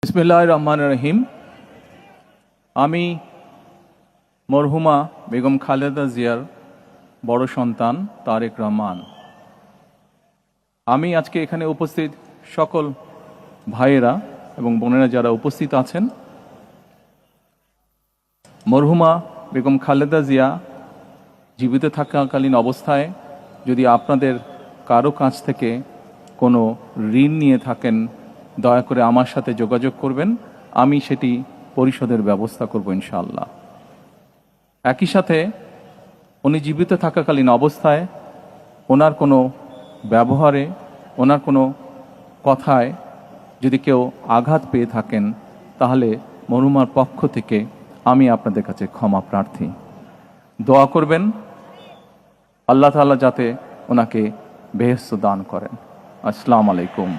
বিসমিল্লাহির রহমানির রহিম। আমি মরহুমা বেগম খালেদা জিয়ার বড় সন্তান তারেক রহমান। আমি আজকে এখানে উপস্থিত সকল ভাইয়েরা এবং বোনেরা যারা উপস্থিত আছেন, মরহুমা বেগম খালেদা জিয়া জীবিত থাকাকালীন অবস্থায় যদি আপনাদের কারো কাছ থেকে কোনো ঋণ নিয়ে থাকেন, দয়া করে আমার সাথে যোগাযোগ করবেন, আমি সেটি পরিশোধের ব্যবস্থা করব ইনশাআল্লাহ। একই সাথে উনি জীবিত থাকাকালীন অবস্থায় ওনার কোনো ব্যবহারে, ওনার কোনো কথায় যদি কেউ আঘাত পেয়ে থাকেন, তাহলে মরহুমার পক্ষ থেকে আমি আপনাদের কাছে ক্ষমা প্রার্থী। দোয়া করবেন আল্লাহ তাআলা যাতে ওনাকে বেহেশত দান করেন। আসসালামু আলাইকুম।